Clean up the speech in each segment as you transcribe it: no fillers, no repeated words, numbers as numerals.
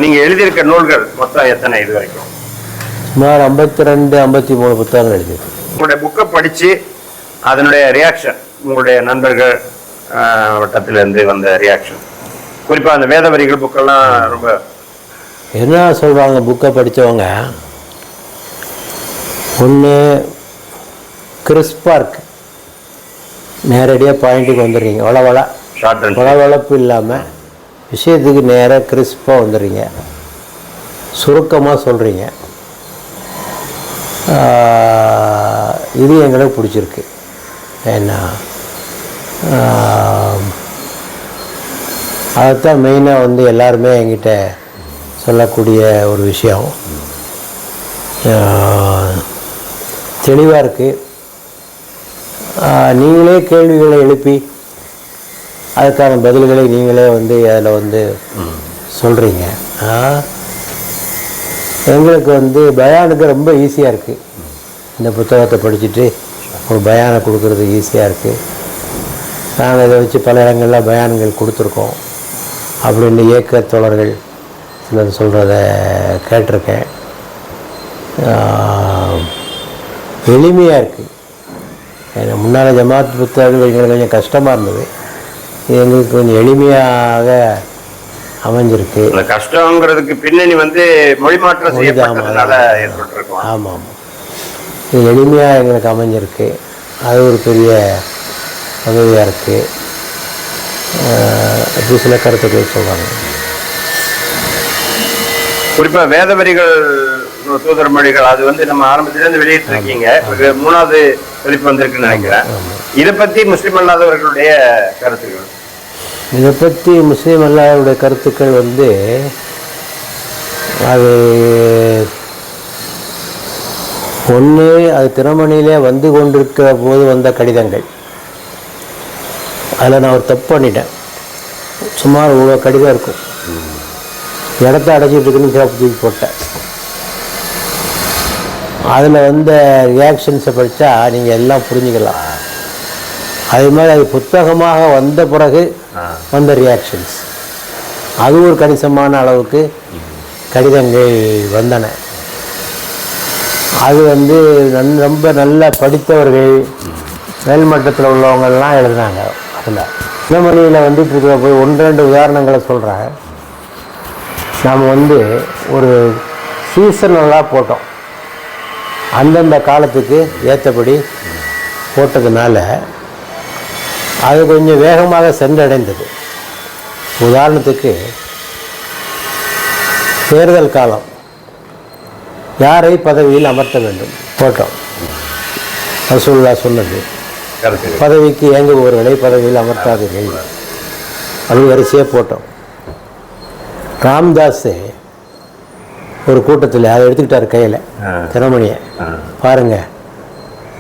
நீங்கள் எழுதியிருக்க நூல்கள் மொத்தம் எத்தனை இது வரைக்கும்? சுமார் 52 53 புத்தகங்கள் எழுதியிருக்கு. உங்களுடைய புக்கை படித்து அதனுடைய ரியாக்ஷன், உங்களுடைய நண்பர்கள் வட்டத்திலேருந்து வந்த ரியாக்ஷன், குறிப்பாக அந்த வேத வரிகள் புக்கெல்லாம் ரொம்ப என்ன சொல்கிறாங்க? புக்கை படித்தவங்க ஒன்று கிறிஸ்பாக இருக்கு, நேரடியாக பாயிண்ட்டுக்கு வந்துடுறீங்க, வளவளப்பு இல்லாமல் விஷயத்துக்கு நேராக கிறிஸ்பாக வந்துடுறீங்க, சுருக்கமாக சொல்கிறீங்க. இது எங்களுக்கு பிடிச்சிருக்கு. ஏன்னா அதைத்தான் மெயினாக வந்து எல்லாருமே என்கிட்ட சொல்லக்கூடிய ஒரு விஷயம். தெளிவாக இருக்குது. நீங்களே கேள்விகளை எழுப்பி அதுக்கான பதில்களை நீங்களே வந்து அதில் வந்து சொல்கிறீங்க. எங்களுக்கு வந்து பயானுக்கு ரொம்ப ஈஸியாக இருக்குது. இந்த புத்தகத்தை படிச்சுட்டு ஒரு பயானை கொடுக்குறது ஈஸியாக இருக்குது. நாங்கள் இதை வச்சு பல இடங்களில் பயான்கள் கொடுத்துருக்கோம் அப்படின்னு இயக்க தோழர்கள் சிலர் சொல்கிறத கேட்டிருக்கேன். எளிமையாக இருக்குது. ஏன்னா முன்னால் ஜமாத் புத்தகங்கள் எங்களுக்கு கொஞ்சம் கஷ்டமாக இருந்தது. இது எங்களுக்கு கொஞ்சம் எளிமையாக அமைஞ்சிருக்கு. கஷ்டங்கிறதுக்கு பின்னணி வந்து மொழி மாற்றம் செய்யப்பட்டதுனால ஏற்பட்டிருக்கும். ஆமாம் ஆமாம், இது எளிமையாக எங்களுக்கு அமைஞ்சிருக்கு. அது ஒரு பெரிய உதவியாக இருக்குது. அப்படி சில கருத்துக்கள் சொல்கிறாங்க. குறிப்பாக வேத வரிகள் தூதர் மொழிகள் அது வந்து நம்ம ஆரம்பத்திலேருந்து வெளியிட்டு இருக்கீங்க. 3வது வெளிப்பு வந்திருக்குன்னு நினைக்கிறேன். இதை பற்றி முஸ்லீம் அல்லாதவர்களுடைய கருத்துக்கள், இதை பற்றி முஸ்லீம் அல்லாதவருடைய கருத்துக்கள் வந்து அது ஒன்று, அது தினமணியிலே வந்து கொண்டிருக்கிற போது வந்த கடிதங்கள். அதில் நான் ஒரு தப்பு பண்ணிட்டேன். சுமார் இவ்வளோ கடிதம் இருக்கும், இடத்த அடைச்சிட்டு இருக்குன்னு சிறப்பு தூக்கி போட்டேன். அதில் வந்த ரியாக்ஷன்ஸை படித்தா நீங்கள் எல்லாம் புரிஞ்சுக்கலாம். அதே மாதிரி அது புத்தகமாக வந்த பிறகு வந்த ரியாக்ஷன்ஸ், அது ஒரு கணிசமான அளவுக்கு கடிதங்கள் வந்தன. அது வந்து ரொம்ப நல்லா படித்தவர்கள், மேல்மட்டத்தில் உள்ளவங்கள்லாம் எழுதுனாங்க. அதில் தினமணியில் வந்துட்டு இருக்கிற போய் 1-2 உதாரணங்களை சொல்கிறேன். நாம் வந்து ஒரு சீசனலாக போட்டோம், அந்தந்த காலத்துக்கு ஏற்றபடி போட்டதுனால அது கொஞ்சம் வேகமாக சென்றடைந்தது. உதாரணத்துக்கு தேர்தல் காலம், யாரை பதவியில் அமர்த்த வேண்டும் போட்டோம். ரசூலுல்லாஹ் சொன்னது, பதவிக்கு இயங்குபவர்களை பதவியில் அமர்த்தாதீர்கள் அப்படி வரிசையாக போட்டோம். ராம்தாஸ் ஒரு கூட்டத்தில் அதை எடுத்துக்கிட்டார் கையில், தினமணியை பாருங்கள்,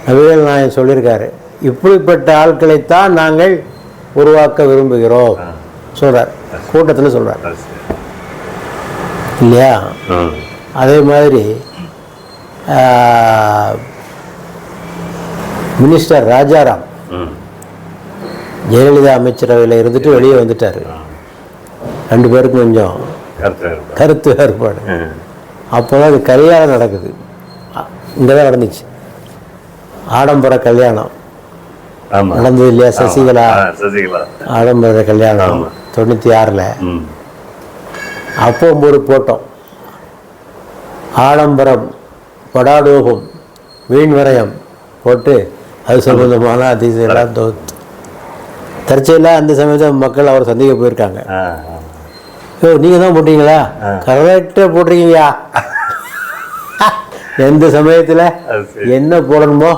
நபிகள் நாயகம் சொல்லியிருக்காரு, இப்படிப்பட்ட ஆட்களைத்தான் நாங்கள் உருவாக்க விரும்புகிறோம் சொல்கிறார், கூட்டத்தில் சொல்கிறார் இல்லையா? அதே மாதிரி மினிஸ்டர் ராஜாராம் ஜெயலலிதா அமைச்சரவையில் இருந்துட்டு வெளியே வந்துட்டார். 2 பேருக்கும் கொஞ்சம் கருத்து வேறுபாடு. அப்போ தான் அது கல்யாணம் நடக்குது. இங்கே தான் நடந்துச்சு ஆடம்பர கல்யாணம் நடந்தது இல்லையா? சசிகலா ஆடம்பர கல்யாணம் 96. அப்போ ஒரு போட்டோம், ஆடம்பரம் படாடோகம் வீண் வரையம் போட்டு அது சம்பந்தமான அதிசயெல்லாம் தற்செயலாக அந்த சமயத்தில் மக்கள் அவர் சந்திக்க போயிருக்காங்க. ஓ, நீங்கள் தான் போட்டீங்களா? கரெக்டாக போட்டிருக்கீங்கயா. எந்த சமயத்தில் என்ன போடணுமோ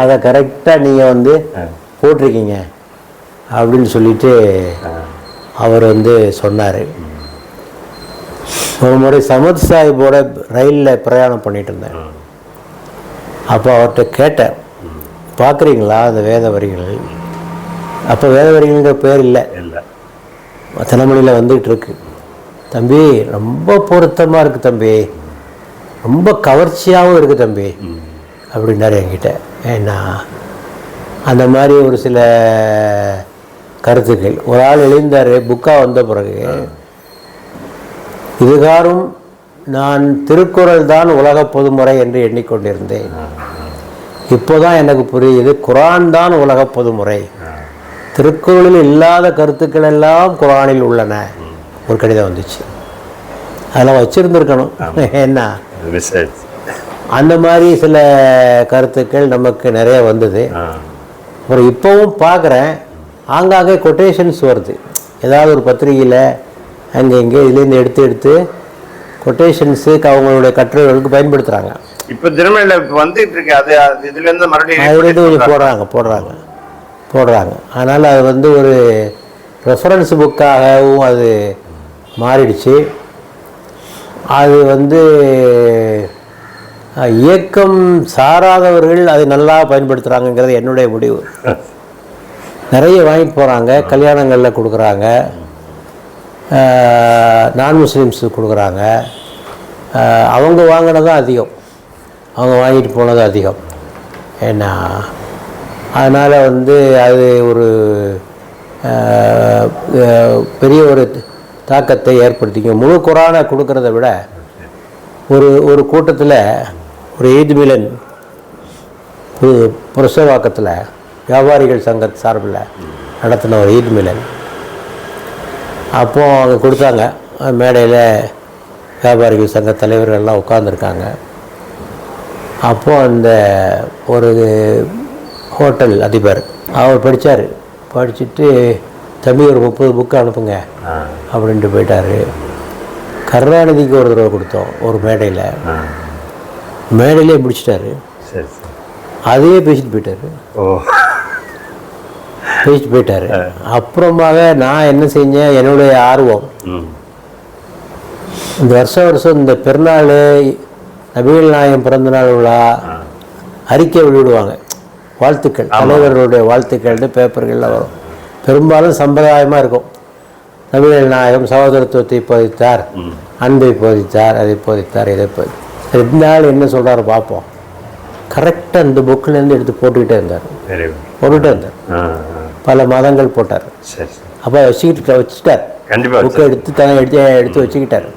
அதை கரெக்டாக நீங்கள் வந்து போட்டிருக்கீங்க அப்படின்னு சொல்லிட்டு அவர் வந்து சொன்னார். ஒரு முறை சமத் சாஹிப்போட ரயிலில் பிரயாணம் பண்ணிகிட்டு இருந்தேன். அப்போ அவர்கிட்ட கேட்டேன், பார்க்குறீங்களா அந்த வேத வரிகள்? அப்போ வேத வரிகள்ங்கிற பேர் இல்லை, தினமணியில் வந்துகிட்டு இருக்கு. தம்பி ரொம்ப பொருத்தமாக இருக்குது தம்பி, ரொம்ப கவர்ச்சியாகவும் இருக்குது தம்பி அப்படின்னாரு என்கிட்ட. ஏன்னா அந்த மாதிரி ஒரு சில கருத்துக்கள். ஒரு ஆள் எழுந்தார் புக்காக வந்த பிறகு, இதுகாரும் நான் திருக்குறள் தான் உலக பொதுமுறை என்று எண்ணிக்கொண்டிருந்தேன். இப்போதான் எனக்கு புரியுது, குரான் தான் உலக பொதுமுறை. திருக்குறளில் இல்லாத கருத்துக்கள் எல்லாம் குரானில் உள்ளன. ஒரு கடிதம் வந்துச்சு, அதெல்லாம் வச்சிருந்துருக்கணும். என்ன அந்த மாதிரி சில கருத்துக்கள் நமக்கு நிறைய வந்தது. அப்புறம் இப்போவும் பார்க்குறேன், ஆங்காங்கே கொட்டேஷன்ஸ் வருது. ஏதாவது ஒரு பத்திரிகையில் அங்கே இங்கே இதுலேருந்து எடுத்து கொட்டேஷன்ஸுக்கு அவங்களுடைய கட்டுரைகளுக்கு பயன்படுத்துகிறாங்க. இப்போ திருமணில் வந்துட்டு இருக்கு, அது இதுலேருந்து மறுபடியும் போடுறாங்க. அதனால் அது வந்து ஒரு ரெஃபரன்ஸ் புக்காகவும் அது மாறிடுச்சு. அது வந்து இயக்கம் சாராதவர்கள் அதை நல்லா பயன்படுத்துகிறாங்கங்கிறது என்னுடைய முடிவு. நிறைய வாங்கிட்டு போகிறாங்க, கல்யாணங்களில் கொடுக்குறாங்க, நான் முஸ்லீம்ஸுக்கு கொடுக்குறாங்க. அவங்க வாங்கினதான் அதிகம், அவங்க வாங்கிட்டு போனது அதிகம். ஏன்னா அதனால் வந்து அது ஒரு பெரிய ஒரு தாக்கத்தை ஏற்படுத்திக்க. முழு குரானை கொடுக்கறத விட ஒரு கூட்டத்தில் ஒரு ஈத் மிலன் புரசவாக்கத்தில் வியாபாரிகள் சங்க சார்பில் நடத்தின ஒரு ஈத் மிலன். அப்போது அவங்க கொடுத்தாங்க. மேடையில் வியாபாரிகள் சங்க தலைவர்கள்லாம் உட்காந்துருக்காங்க. அப்போது அந்த ஒரு ஹோட்டல் அதிபர் அவர் படிச்சுட்டு தம்பி ஒரு 30 புக்கு அனுப்புங்க அப்படின்ட்டு போயிட்டார். கருணாநிதிக்கு ஒரு தடவை கொடுத்தோம் ஒரு மேடையிலே முடிச்சிட்டாரு. அதையே பேசிட்டு போயிட்டாரு. அப்புறமாக நான் என்ன செஞ்சேன், என்னுடைய ஆர்வம், இந்த வருஷம் இந்த பெருநாள் நபிகள் நாயகம் பிறந்தநாள் விழா அறிக்கை வெளியிடுவாங்க, வாழ்த்துக்கள், தலைவர்களுடைய வாழ்த்துக்கள்னு பேப்பர்களில் வரும். பெரும்பாலும் சம்பிரதாயமாக இருக்கும். நபிகள் நாயகம் சகோதரத்துவத்தை போதித்தார், அன்பை போதித்தார், அதை போதித்தார், இதை போதித்தார். 2 நாள் என்ன சொல்கிறாரு பார்ப்போம். கரெக்டாக இந்த புக்கிலேருந்து எடுத்து போட்டுக்கிட்டே இருந்தார். பல மாதங்கள் போட்டார். அப்போ வச்சுட்டார். புக்கை எடுத்து எடுத்து வச்சுக்கிட்டார்.